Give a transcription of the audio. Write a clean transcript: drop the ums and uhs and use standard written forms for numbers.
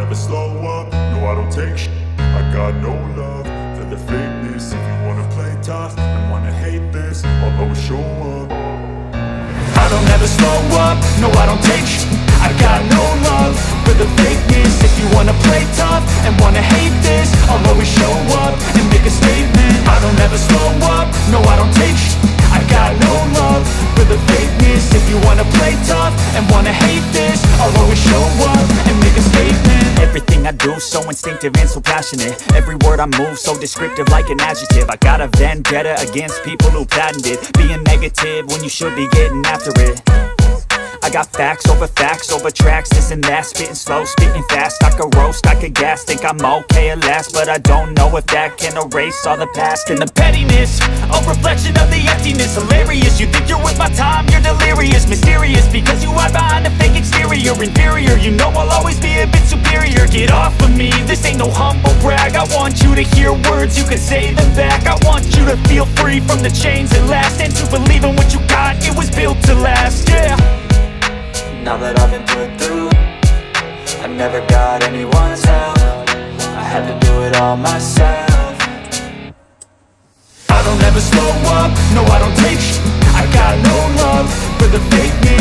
never slow up, no I don't take shit. I got no love for the fakeness. If you wanna play tough and wanna hate this, I'll always show up. I don't ever slow up, no I don't take shit. I got no love for the fakeness. If you wanna play tough and wanna hate this, I'll always show up and make a statement. I don't ever slow up, no I don't take shit. I got no love for the fakeness. If you wanna play tough and wanna hate this, I'll always show up and make a statement. Everything I do so instinctive and so passionate. Every word I move so descriptive like an adjective. I got a vendetta against people who patented being negative when you should be getting after it. I got facts over tracks, this and that. Spitting slow, spitting fast. I could roast, I could gas. Think I'm okay at last, but I don't know if that can erase all the past. And the pettiness, a reflection of the emptiness. Hilarious, you think you're worth my time, you're delirious. Mysterious, because you hide behind a fake exterior. Inferior, you know I'll always be a bit superior. Get off of me, this ain't no humble brag. I want you to hear words, you can say them back. I want you to feel free from the chains that last, and to believe in what you got, it was built to last, yeah. Now that I've been put through, I never got anyone's help. I had to do it all myself. I don't ever slow up, no I don't take shit. I got no love for the fakeness.